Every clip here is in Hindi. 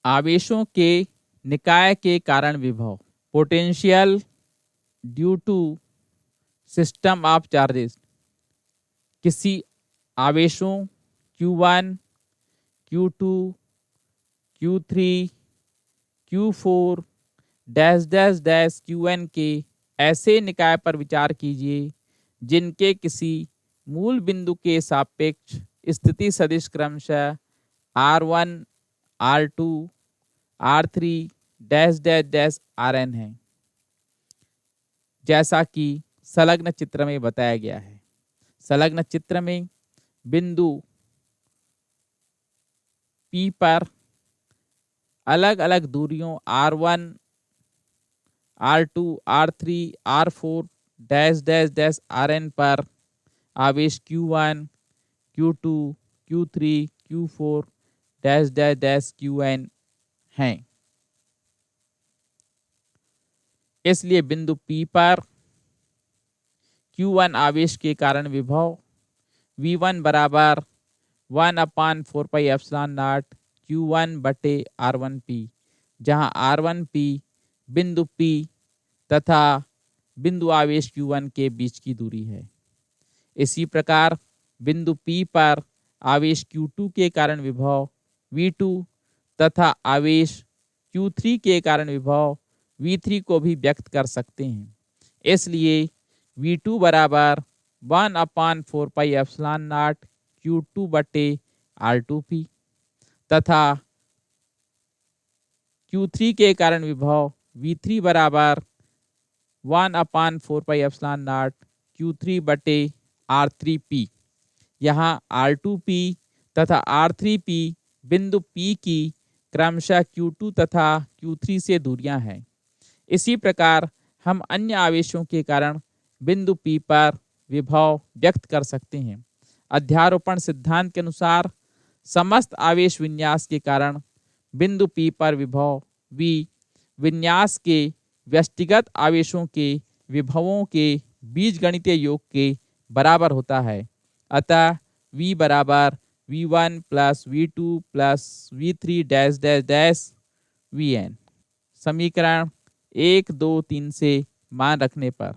आवेशों के निकाय के कारण विभव। Potential due to system of charges. किसी आवेशों Q1, Q2, Q3, Q4 dash dash dash Qn के ऐसे निकाय पर विचार कीजिए जिनके किसी मूल बिंदु के सापेक्ष स्थिति सदिश क्रमशः R1, R2, R3 dash dash dash Rn है, जैसा कि संलग्न चित्र में बताया गया है। संलग्न चित्र में बिंदु P पर अलग अलग दूरियों R1, R2, R3, R4 dash dash dash Rn पर आवेश Q1, Q2, Q3, Q4 dash dash dash Qn हैं। इसलिए बिंदु P पर Q1 आवेश के कारण विभव V1 बराबर 1/4πε0 Q1 बटे R1P, जहां R1P बिंदु P तथा बिंदु आवेश Q1 के बीच की दूरी है। इसी प्रकार बिंदु P पर आवेश Q2 के कारण विभव V2 तथा आवेश Q3 के कारण विभव V3 को भी व्यक्त कर सकते हैं। इसलिए V2 बराबर 1/4πε0 Q2 बटे R2P तथा Q3 के कारण विभव V3 बराबर 1/4πε0 Q3 बटे R3P। यहाँ R2P तथा R3P बिंदु P की क्रमशः Q2 तथा Q3 से दूरियां हैं। इसी प्रकार हम अन्य आवेशों के कारण बिंदु P पर विभव व्यक्त कर सकते हैं। अध्यारोपण सिद्धांत के अनुसार समस्त आवेश विन्यास के कारण बिंदु P पर विभव V विन्यास के व्यष्टिगत आवेशों के विभवों के बीजगणितीय योग के बराबर होता है। अतः V बराबर V1 plus V2 plus V3 dash dash dash Vn। समीकरण 1, 2, 3 से मान रखने पर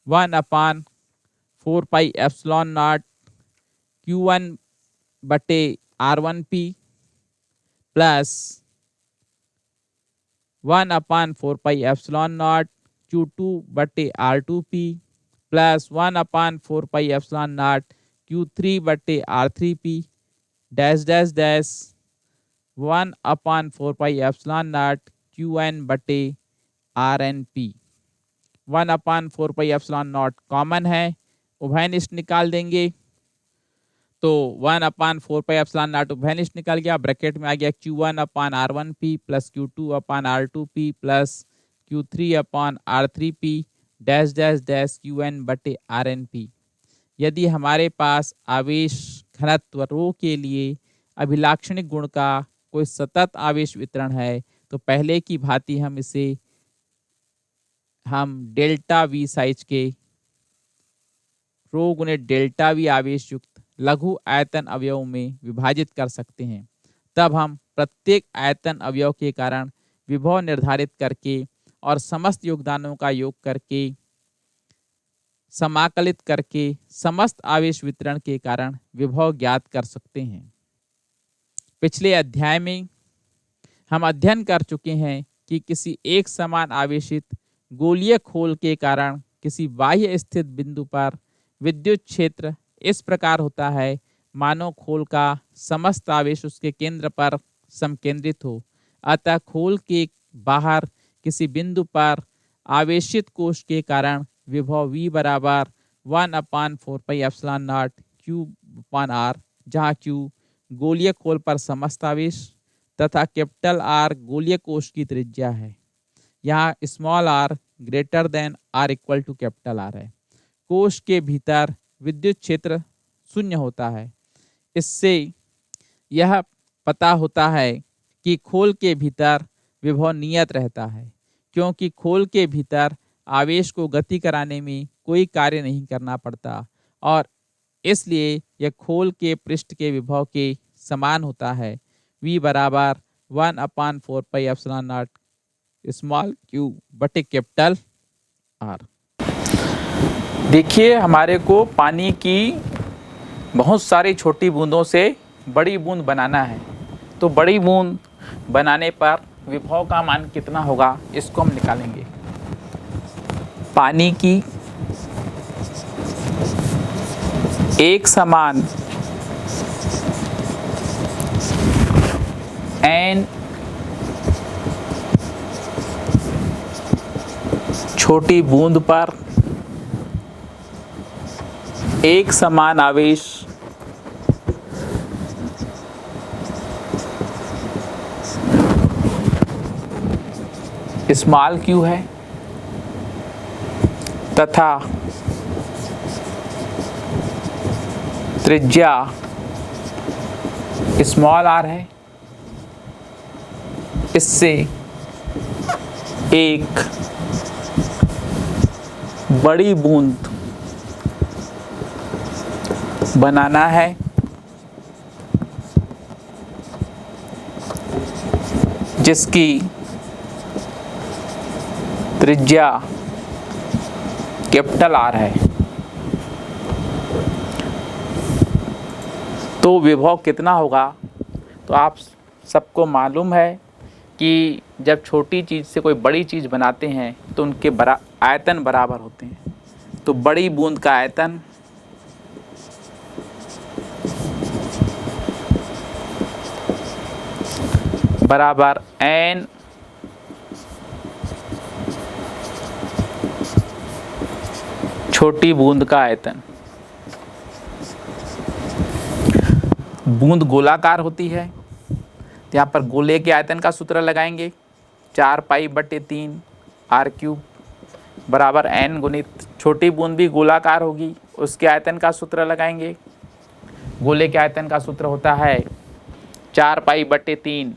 1/4πε0 Q1 बटे R1P प्लस 1/4πε0 Q2 बटे R2P प्लस 1/4πε0 Q3 बटे R3P dash dash dash 1/4πε0 Qn बटे RnP। 1/4πε0 कॉमन है, उभयनिष्ठ निकाल देंगे तो 1/4πε0 उभयनिष्ठ निकल गया। ब्रैकेट में आ गया Q1/R1P plus Q2/R2P plus Q3/R3P dash dash dash Qn बटे RnP। यदि हमारे पास आवेश घनत्व रो के लिए अभिलाक्षणिक गुण का कोई सतत आवेश वितरण है तो पहले की भांति हम डेल्टा V साइज के रो गुणे डेल्टा V आवेश युक्त लघु आयतन अवयव में विभाजित कर सकते हैं। तब हम प्रत्येक आयतन अवयव के कारण विभव निर्धारित करके और समस्त योगदानों का योग करके समाकलित करके समस्त आवेश वितरण के कारण विभव ज्ञात कर सकते हैं। पिछले अध्याय में हम अध्ययन कर चुके हैं कि किसी एक समान आवेशित गोलीय खोल के कारण किसी बाह्य स्थित बिंदु पर विद्युत क्षेत्र इस प्रकार होता है मानो खोल का समस्त आवेश उसके केंद्र पर समकेंद्रित हो। अतः खोल के बाहर किसी बिंदु पर आवेशित कोश के कारण विभव V बराबर 1/4πε0 Q/R, जहाँ Q गोलीय खोल पर समस्त आवेश तथा कैपिटल R गोलीय कोश की त्रिज्या है। यहाँ small r greater than R equal to capital R है। कोश के भीतर विद्युत क्षेत्र शून्य होता है। इससे यह पता होता है कि खोल के भीतर विभव नियत रहता है, क्योंकि खोल के भीतर आवेश को गति कराने में कोई कार्य नहीं करना पड़ता और इसलिए यह खोल के पृष्ठ के विभव के समान होता है। V बराबर 1/4πε0 स्मॉल क्यू बटे कैपिटल आर। देखिए हमारे को पानी की बहुत सारी छोटी बूंदों से बड़ी बूंद बनाना है, तो बड़ी बूंद बनाने पर विभव का मान कितना होगा इसको हम निकालेंगे। पानी की एक समान n छोटी बूंद पर एक समान आवेश स्मॉल क्यू है तथा त्रिज्या स्मॉल आर है, इससे एक बड़ी बूंद बनाना है जिसकी त्रिज्या कैपिटल आर है। तो विभव कितना होगा, तो आप सबको मालूम है कि जब छोटी चीज़ से कोई बड़ी चीज़ बनाते हैं तो उनके आयतन बराबर होते हैं। तो बड़ी बूंद का आयतन बराबर n छोटी बूंद का आयतन। बूंद गोलाकार होती है तो यहाँ पर गोले के आयतन का सूत्र लगाएंगे 4π/3 r³ बराबर n गुणित छोटी बूंद भी गोलाकार होगी, उसके आयतन का सूत्र लगाएंगे। गोले के आयतन का सूत्र होता है 4π/3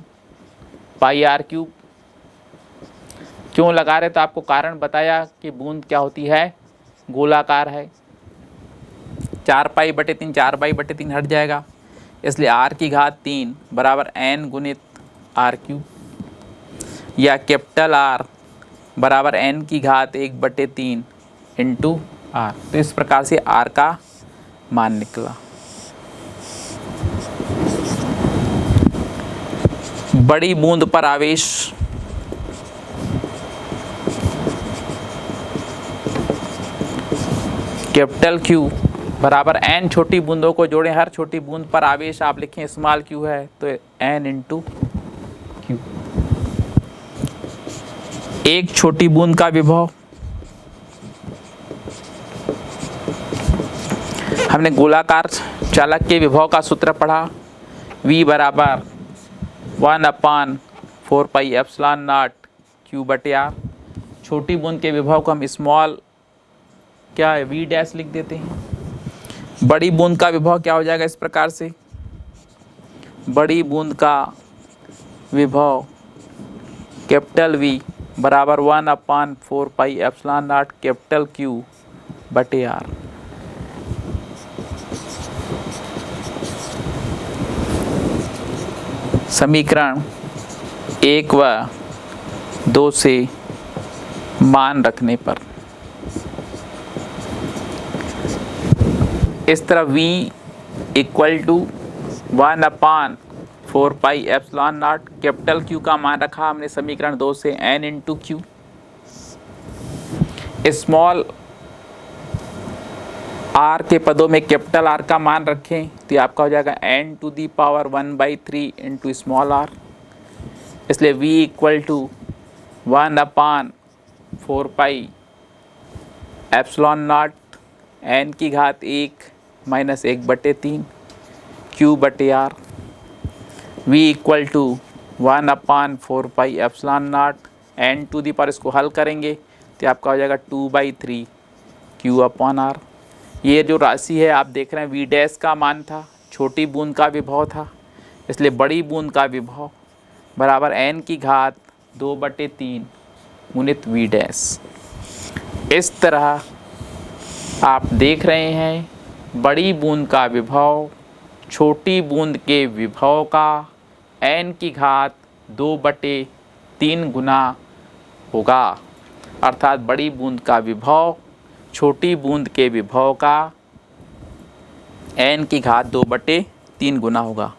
πr³। क्यों लगा रहे तो आपको कारण बताया कि बूंद क्या होती है, गोलाकार है। 4π/3 4π/3 हट जाएगा, इसलिए r³ बराबर n गुणित r³ या कैपिटल R बराबर n⁻⁴ इंटू r। तो इस प्रकार से r का मान निकला। बड़ी बूंद पर आवेश कैपिटल Q बराबर n छोटी बूंदों को जोड़ें, हर छोटी बूंद पर आवेश आप लिखें स्मॉल q है तो n इंटू q। एक छोटी बूंद का विभव हमने गोलाकार चालक के विभव का सूत्र पढ़ा, v बराबर 1/4πε0 q/r। छोटी बूंद के विभव को हम स्मॉल क्या है v डैश लिख देते हैं। बड़ी बूंद का विभव क्या हो जाएगा इस प्रकार से, बड़ी बूंद का विभव कैपिटल V बराबर 1/4πε0 कैपिटल Q/r। समीकरण 1 व 2 से मान रखने पर इस तरह V equal to 1/4πε0 capital Q का मान रखा हमने समीकरण 2 से n into Q। Small r के पदों में कैपिटल R का मान रखें तो आपका हो जाएगा n⁻⁴ इंटू स्मॉल r। इसलिए V equal to 1/4πε0 n⁻⁴ minus 1/3 Q/r। V equal to 1/4πε0 n⁻⁴ इसको हल करेंगे तो आपका हो जाएगा 2/3 Q/r। ये जो राशि है आप देख रहे हैं V डैश का मान था, छोटी बूंद का विभव था, इसलिए बड़ी बूंद का विभव बराबर n⁻⁴ गुणित V डैश। इस तरह आप देख रहे हैं बड़ी बूंद का विभव छोटी बूंद के विभव का n⁻² 2/3 गुना होगा, अर्थात बड़ी बूंद का विभव छोटी बूंद के विभव का n की घात 2/3 गुना होगा।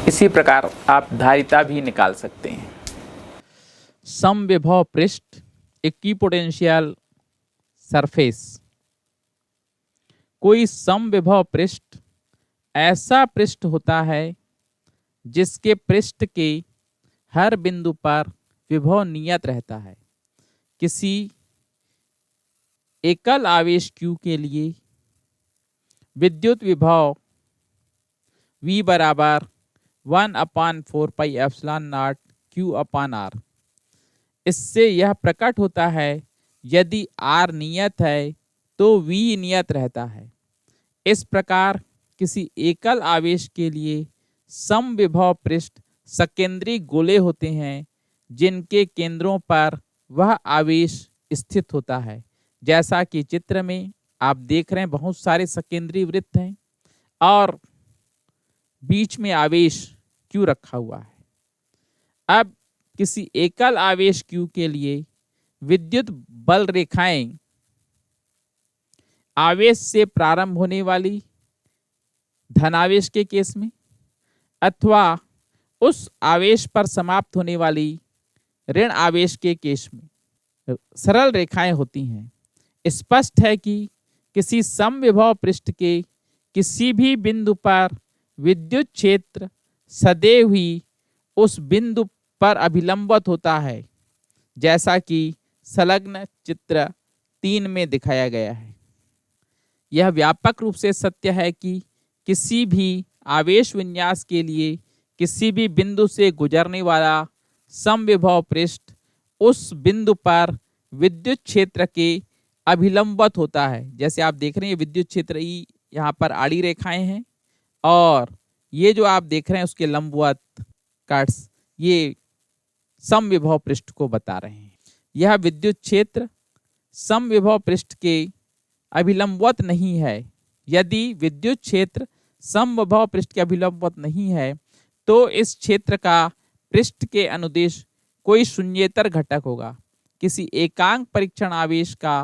इसी प्रकार आप धारिता भी निकाल सकते हैं। समविभव पृष्ठ, इक्विपोटेंशियल सरफेस। कोई समविभव पृष्ठ ऐसा पृष्ठ होता है जिसके पृष्ठ के हर बिंदु पर विभव नियत रहता है। किसी एकल आवेश Q के लिए विद्युत विभव V बराबर 1/4 पाई एप्सिलॉन नॉट Q/R। इससे यह प्रकट होता है यदि R नियत है तो V नियत रहता है। इस प्रकार किसी एकल आवेश के लिए समविभव पृष्ठ सकेंद्री गोले होते हैं जिनके केंद्रों पर वह आवेश स्थित होता है। जैसा कि चित्र में आप देख रहे हैं, बहुत सारे सकेंद्री वृत्त हैं और बीच में आवेश Q रखा हुआ है। अब किसी एकल आवेश Q के लिए विद्युत बल रेखाएं आवेश से प्रारंभ होने वाली धनावेश के केस में अथवा उस आवेश पर समाप्त होने वाली ऋण आवेश के केस में सरल रेखाएं होती हैं। स्पष्ट है कि किसी समविभव पृष्ठ के किसी भी बिंदु पर विद्युत क्षेत्र सदैव ही उस बिंदु पर अभिलंबित होता है, जैसा कि संलग्न चित्र 3 में दिखाया गया है। यह व्यापक रूप से सत्य है कि किसी भी आवेश विन्यास के लिए किसी भी बिंदु से गुजरने वाला समविभव पृष्ठ उस बिंदु पर विद्युत क्षेत्र के अभिलंबित होता है। जैसे आप देख रहे हैं विद्युत क्षेत्र ई यहाँ पर आड़ी रेखाएं हैं और ये जो आप देख रहे हैं उसके लंबवत कट्स ये समविभव पृष्ठ को बता रहे हैं। यह विद्युत क्षेत्र समविभव पृष्ठ के अभिलंबित नहीं है। यदि विद्युत क्षेत्र समविभव पृष्ठ के अभिलंबित नहीं है तो इस क्षेत्र का पृष्ठ के अनुदिश कोई शून्येतर घटक होगा। किसी एकांक परीक्षण आवेश का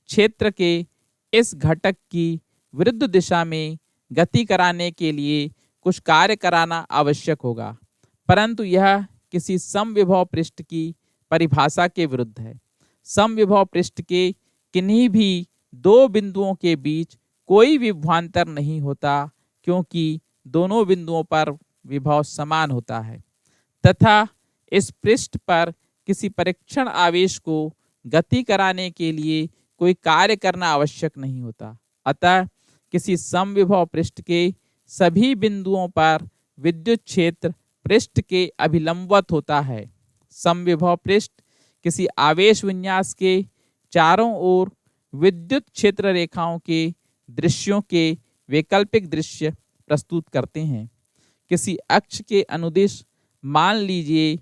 क्षेत्र के इस घटक की विरुद्ध दिशा में गति कराने के लिए कुछ कार्य कराना आवश्यक होगा, परंतु यह किसी समविभव पृष्ठ की परिभाषा के विरुद्ध है। समविभव पृष्ठ के किन्हीं भी दो बिंदुओं के बीच कोई विभवांतर नहीं होता, क्योंकि दोनों बिंदुओं पर विभव समान होता है तथा इस पृष्ठ पर किसी परीक्षण आवेश को गति कराने के लिए कोई कार्य करना आवश्यक नहीं होता। अतः किसी समविभव पृष्ठ के सभी बिंदुओं पर विद्युत क्षेत्र पृष्ठ के अभिलंबित होता है। समविभव पृष्ठ किसी आवेश विन्यास के चारों ओर विद्युत क्षेत्र रेखाओं के दृश्यों के वैकल्पिक दृश्य प्रस्तुत करते हैं। किसी अक्ष के अनुदिश, मान लीजिए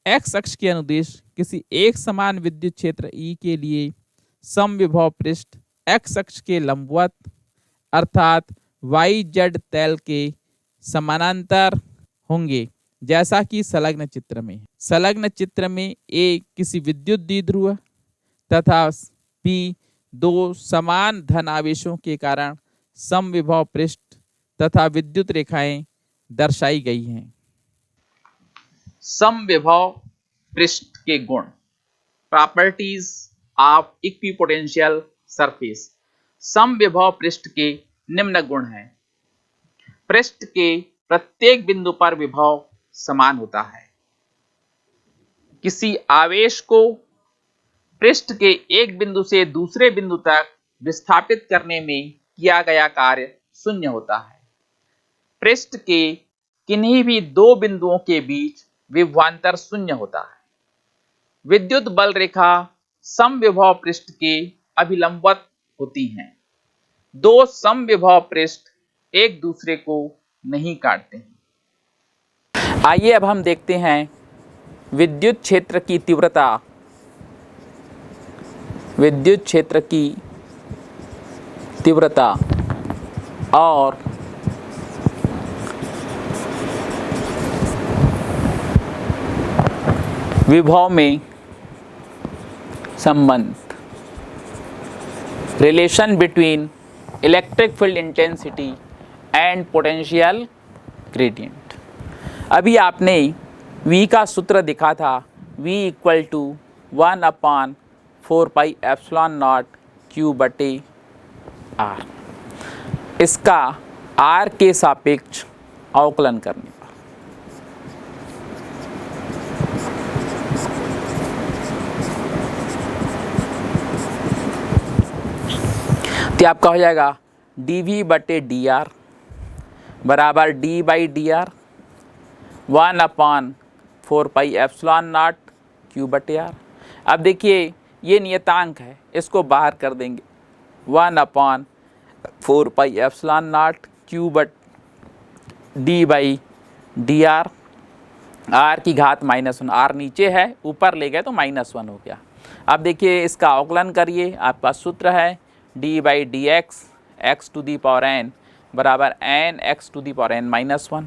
एक्स अक्ष के अनुदिश किसी एक समान विद्युत क्षेत्र ई के लिए समविभव पृष्ठ एक्स अक्ष के लंबवत अर्थात वाई जेड तल के समानांतर होंगे, जैसा कि संलग्न चित्र में है। संलग्न चित्र में ए किसी विद्युत द्विध्रुव तथा पी दो समान धन आवेशों के कारण समविभव पृष्ठ तथा विद्युत रेखाएं दर्शाई गई हैं। समविभव पृष्ठ के गुण, प्रॉपर्टीज ऑफ इक्विपोटेंशियल सरफेस। समविभव पृष्ठ के निम्न गुण हैं। पृष्ठ के प्रत्येक बिंदु पर विभव समान होता है। किसी आवेश को पृष्ठ के एक बिंदु से दूसरे बिंदु तक विस्थापित करने में किया गया कार्य शून्य होता है। पृष्ठ के किन्हीं भी दो बिंदुओं के बीच विभवांतर शून्य होता है। विद्युत बल रेखा समविभव पृष्ठ के अभिलंबवत होती हैं। दो समविभव पृष्ठ एक दूसरे को नहीं काटते हैं। आइए अब हम देखते हैं विद्युत क्षेत्र की तीव्रता। विद्युत क्षेत्र की तीव्रता और विभव में संबंध, relation between electric field intensity and potential gradient. अभी आपने V का सूत्र दिखा था, V इक्वल टू 1/4πε0 Q/R। इसका R के सापेक्ष अवकलन करने पर तो आपका हो जाएगा dV/dr बराबर d/dr 1/4πε0 Q/R। अब देखिए ये नियतांक है, इसको बाहर कर देंगे। 1/4πε0 Q/d/dr r की घात -1। r नीचे है, ऊपर ले गए तो -1 हो गया। अब देखिए इसका अवकलन करिए, आपका सूत्र है d/dx x⁴n बराबर n x⁴n -1।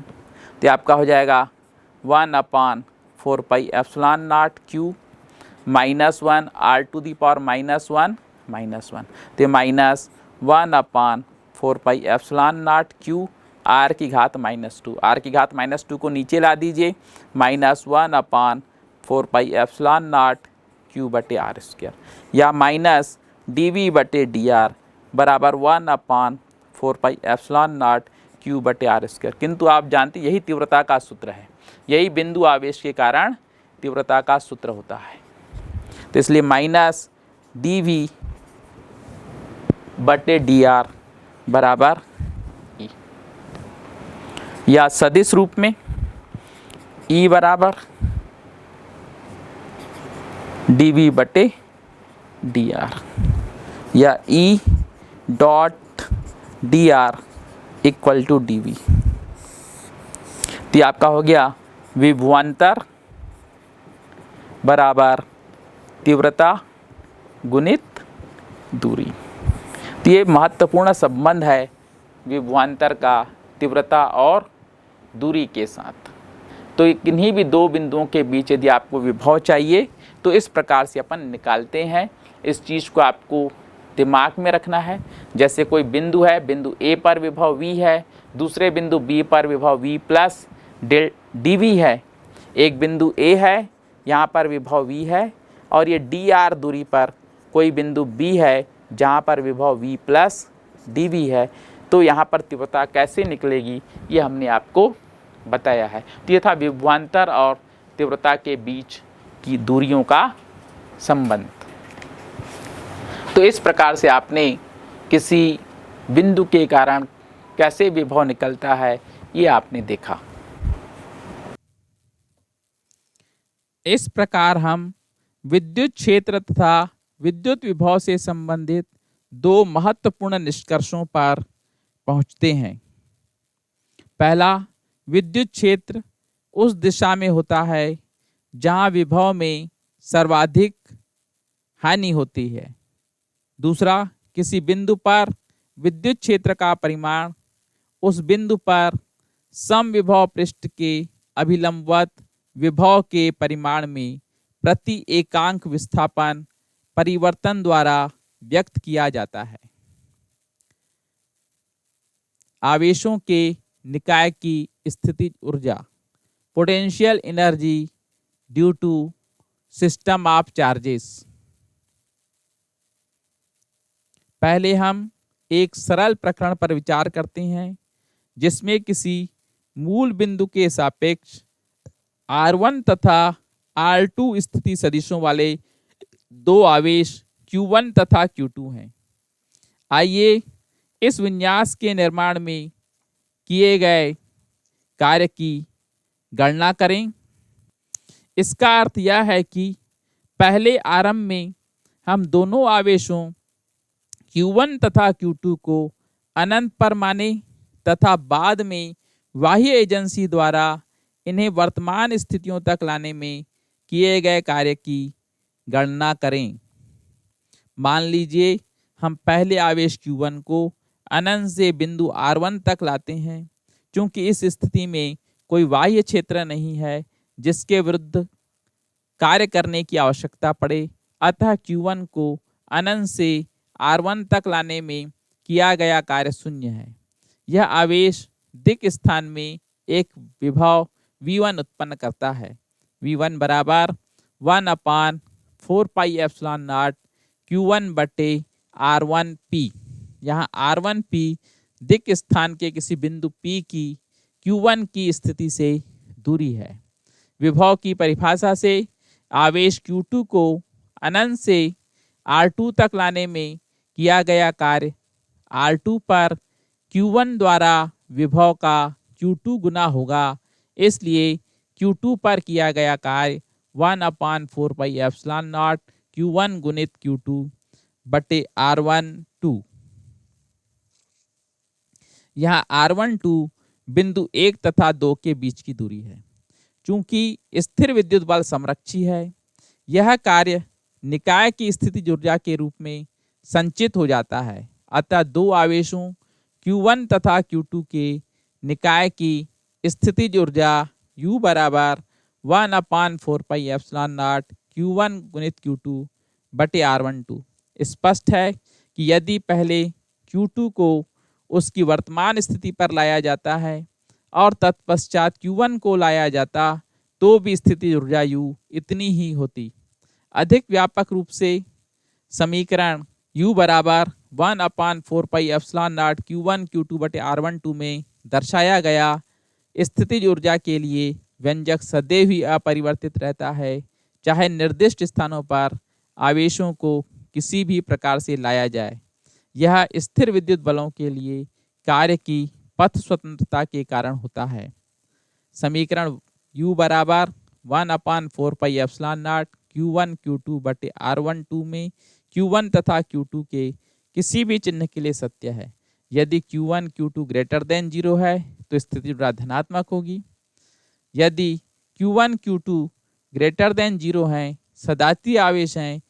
तो आपका हो जाएगा 1/4πε0 Q -1 r⁻⁻1 -1। तो -1/4πε0 Q r की घात -2। r की घात -2 को नीचे ला दीजिए, -1/4πε0 Q/r² या माइनस dV/dr बराबर 1/4πε0 Q/r²। किंतु आप जानते यही तीव्रता का सूत्र है, यही बिंदु आवेश के कारण तीव्रता का सूत्र होता है। तो इसलिए माइनस dV/dr बराबर E, या सदिश रूप में E बराबर dV/dr या E.dr इक्वल टू dV। तो आपका हो गया विभवांतर बराबर तीव्रता गुणित दूरी। तो ये महत्वपूर्ण संबंध है विभवांतर का तीव्रता और दूरी के साथ। तो किन्हीं भी दो बिंदुओं के बीच यदि आपको विभव चाहिए तो इस प्रकार से अपन निकालते हैं। इस चीज़ को आपको दिमाग में रखना है। जैसे कोई बिंदु है, बिंदु A पर विभव V है, दूसरे बिंदु B पर विभव V प्लस dV है। एक बिंदु A है, यहाँ पर विभव V है, और ये dr दूरी पर कोई बिंदु B है जहाँ पर विभव V प्लस dV है। तो यहाँ पर तीव्रता कैसे निकलेगी ये हमने आपको बताया है। तो ये था विभवांतर और तीव्रता के बीच की दूरियों का संबंध। तो इस प्रकार से आपने किसी बिंदु के कारण कैसे विभव निकलता है ये आपने देखा। इस प्रकार हम विद्युत क्षेत्र तथा विद्युत विभव से संबंधित दो महत्वपूर्ण निष्कर्षों पर पहुंचते हैं। पहला, विद्युत क्षेत्र उस दिशा में होता है जहां विभव में सर्वाधिक हानि होती है। दूसरा, किसी बिंदु पर विद्युत क्षेत्र का परिमाण उस बिंदु पर समविभव पृष्ठ के अभिलंबवत विभव के परिमाण में प्रति एकांक विस्थापन परिवर्तन द्वारा व्यक्त किया जाता है। आवेशों के निकाय की स्थितिज ऊर्जा, potential energy due to system of charges. पहले हम एक सरल प्रकरण पर विचार करते हैं जिसमें किसी मूल बिंदु के सापेक्ष R1 तथा R2 स्थिति सदिशों वाले दो आवेश Q1 तथा Q2 हैं। आइए इस विन्यास के निर्माण में किए गए कार्य की गणना करें। इसका अर्थ यह है कि पहले आरंभ में हम दोनों आवेशों Q1 तथा Q2 को अनंत पर माने तथा बाद में बाह्य एजेंसी द्वारा इन्हें वर्तमान स्थितियों तक लाने में किए गए कार्य की गणना करें। मान लीजिए हम पहले आवेश Q1 को अनंत से बिंदु R1 तक लाते हैं। चूंकि इस स्थिति में कोई बाह्य क्षेत्र नहीं है जिसके विरुद्ध कार्य करने की आवश्यकता पड़े, अतः Q1 को अनंत से R1 तक लाने में किया गया कार्य शून्य है। यह आवेश दिक् स्थान में एक विभव V1 उत्पन्न करता है। V1 बराबर 1/4πε0 Q1 बटे R1P। यहाँ R1P दिक् स्थान के किसी बिंदु P की Q1 की स्थिति से दूरी है। विभव की परिभाषा से आवेश Q2 को अनंत से R2 तक लाने में किया गया कार्य R2 पर Q1 द्वारा विभव का Q2 गुना होगा। इसलिए Q2 पर किया गया कार्य 1/4πε0 Q1 गुणित Q2 बटे R12। यहाँ R12 बिंदु 1 तथा 2 के बीच की दूरी है। चूंकि स्थिर विद्युत बल समरक्षी है, यह कार्य निकाय की स्थितिज ऊर्जा के रूप में संचित हो जाता है। अतः दो आवेशों Q1 तथा Q2 के निकाय की स्थितिज ऊर्जा U बराबर 1/4πε0 Q1 गुणित Q2 बटे R12। स्पष्ट है कि यदि पहले Q2 को उसकी वर्तमान स्थिति पर लाया जाता है और तत्पश्चात Q1 को लाया जाता तो भी स्थितिज ऊर्जा U इतनी ही होती। अधिक व्यापक रूप से समीकरण U बराबर 1/4πε0 Q1 Q2 बटे R12 में दर्शाया गया स्थितिज ऊर्जा के लिए व्यंजक सदैव ही अपरिवर्तित रहता है, चाहे निर्दिष्ट स्थानों पर आवेशों को किसी भी प्रकार से लाया जाए। यह स्थिर विद्युत बलों के लिए कार्य की पथ स्वतंत्रता के कारण होता है। समीकरण U बराबर 1/4πε0 Q1 Q2 बटे R12 में Q1 तथा Q2 के किसी भी चिन्ह के लिए सत्य है। यदि Q1 Q2 ग्रेटर देन 0 है तो स्थिति ऊर्जा धनात्मक होगी। यदि Q1 Q2 ग्रेटर देन 0 है, सजातीय आवेश हैं,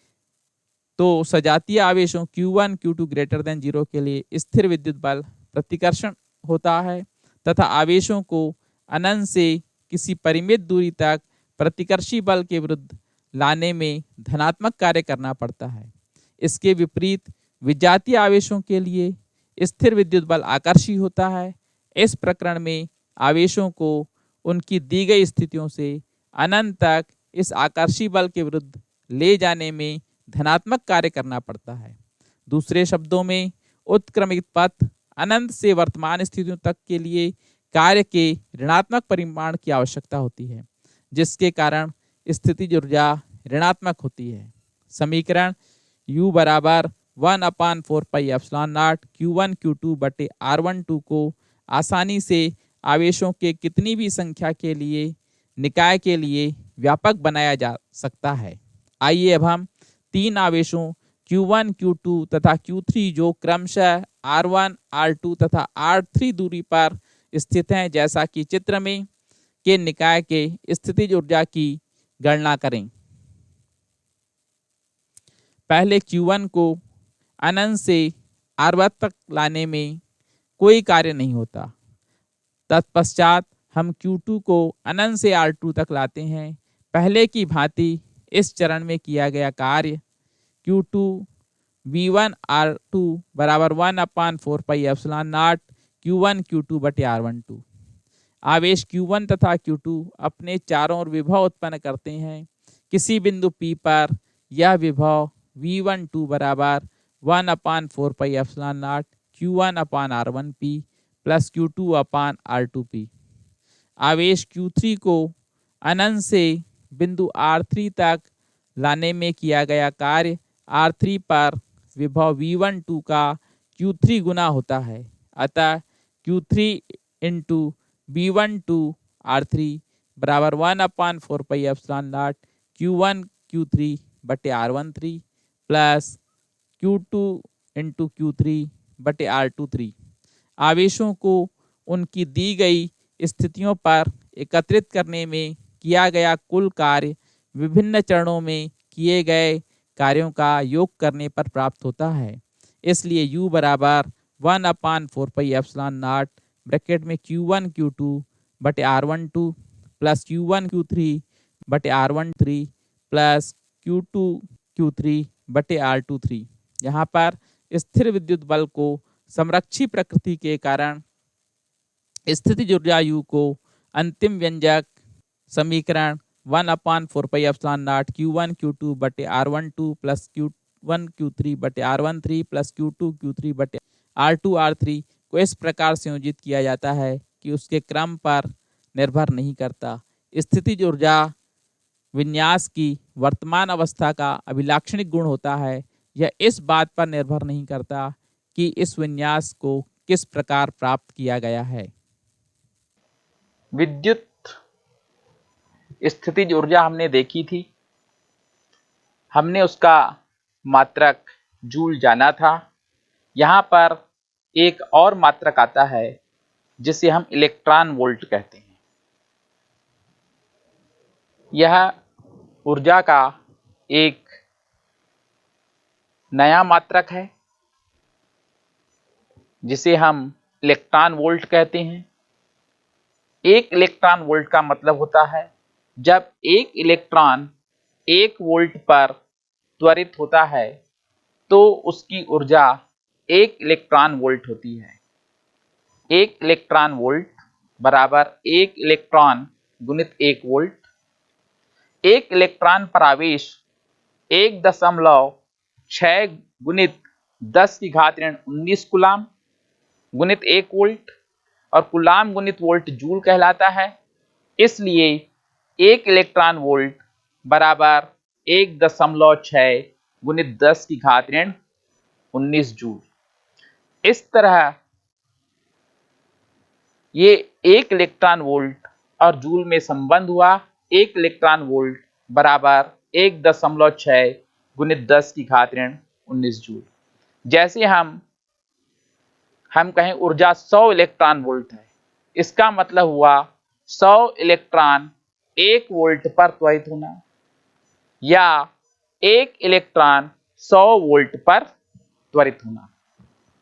तो सजातीय आवेशों Q1 Q2 ग्रेटर देन 0 के लिए स्थिर विद्युत बल प्रतिकर्षण होता है तथा आवेशों को अनंत से किसी परिमित दूरी तक प्रतिकर्षी बल के विरुद्ध लाने में धनात्मक कार्य करना पड़ता है। इसके विपरीत विजातीय आवेशों के लिए स्थिर विद्युत बल आकर्षी होता है। इस प्रकरण में आवेशों को उनकी दी गई स्थितियों से अनंत तक इस आकर्षी बल के विरुद्ध ले जाने में धनात्मक कार्य करना पड़ता है। दूसरे शब्दों में उत्क्रमित पथ अनंत से वर्तमान स्थितियों तक के लिए कार्य के ऋणात्मक परिमाण की आवश्यकता होती है, जिसके कारण स्थितिज ऊर्जा ऋणात्मक होती है। समीकरण U बराबर 1/4πε0 Q1 Q2 बटे R12 को आसानी से आवेशों के कितनी भी संख्या के लिए निकाय के लिए व्यापक बनाया जा सकता है। आइए अब हम तीन आवेशों Q1 Q2 तथा Q3 जो क्रमशः R1 R2 तथा R3 दूरी पर स्थित हैं, जैसा कि चित्र में, के निकाय के स्थितिज ऊर्जा की गणना करें। पहले Q1 को अनंत से R1 तक लाने में कोई कार्य नहीं होता। तत्पश्चात हम Q2 को अनंत से R2 तक लाते हैं। पहले की भांति इस चरण में किया गया कार्य Q2 V1 R2 बराबर 1/4πε0 Q1 Q2 बटे R12। आवेश Q1 तथा Q2 अपने चारों ओर विभव उत्पन्न करते हैं। किसी बिंदु P पर यह विभव V12 बराबर 1/4πε0 Q1/R1P प्लस Q2/R2P। आवेश Q3 को अनंत से बिंदु R3 तक लाने में किया गया कार्य R3 पर विभव V12 का Q3 गुना होता है। अतः Q3 इंटू V12 R3 बराबर 1/4πε0 Q1 Q3 बटे R13 plus Q2 into Q3/R23। आवेशों को उनकी दी गई स्थितियों पर एकत्रित करने में किया गया कुल कार्य विभिन्न चरणों में किए गए कार्यों का योग करने पर प्राप्त होता है। इसलिए U बराबर 1/4πε0 ब्रैकेट में Q1 Q2/R12 plus Q1 Q3/R13 plus Q2 Q3/R23। यहाँ पर स्थिर विद्युत बल को समरक्षी प्रकृति के कारण स्थितिज ऊर्जा U को अंतिम व्यंजक समीकरण 1/4πε0 Q1 Q2/R12 plus Q1 Q3/R13 plus Q2 Q3/R2R3 को इस प्रकार संयोजित किया जाता है कि उसके क्रम पर निर्भर नहीं करता। स्थितिज ऊर्जा विन्यास की वर्तमान अवस्था का अभिलाक्षणिक गुण होता है। यह इस बात पर निर्भर नहीं करता कि इस विन्यास को किस प्रकार प्राप्त किया गया है। विद्युत स्थितिज ऊर्जा हमने देखी थी, हमने उसका मात्रक जूल जाना था। यहाँ पर एक और मात्रक आता है जिसे हम इलेक्ट्रॉन वोल्ट कहते हैं। यह ऊर्जा का एक नया मात्रक है जिसे हम इलेक्ट्रॉन वोल्ट कहते हैं। एक इलेक्ट्रॉन वोल्ट का मतलब होता है जब एक इलेक्ट्रॉन 1 वोल्ट पर त्वरित होता है तो उसकी ऊर्जा 1 इलेक्ट्रॉन वोल्ट होती है। 1 इलेक्ट्रॉन वोल्ट बराबर 1 इलेक्ट्रॉन गुणित 1 वोल्ट। 1 इलेक्ट्रॉन पर आवेश 1.6 गुणित 10⁻19 कूलाम गुणित 1 वोल्ट और कूलाम गुणित वोल्ट जूल कहलाता है। इसलिए 1 इलेक्ट्रॉन वोल्ट बराबर 1.6 गुणित 10⁻19 जूल। इस तरह ये 1 इलेक्ट्रॉन वोल्ट और जूल में संबंध हुआ। 1 इलेक्ट्रॉन वोल्ट बराबर 1.6 गुणित 10⁻19 जूल। जैसे हम कहें ऊर्जा 100 इलेक्ट्रॉन वोल्ट है, इसका मतलब हुआ 100 इलेक्ट्रॉन 1 वोल्ट पर त्वरित होना या 1 इलेक्ट्रॉन 100 वोल्ट पर त्वरित होना।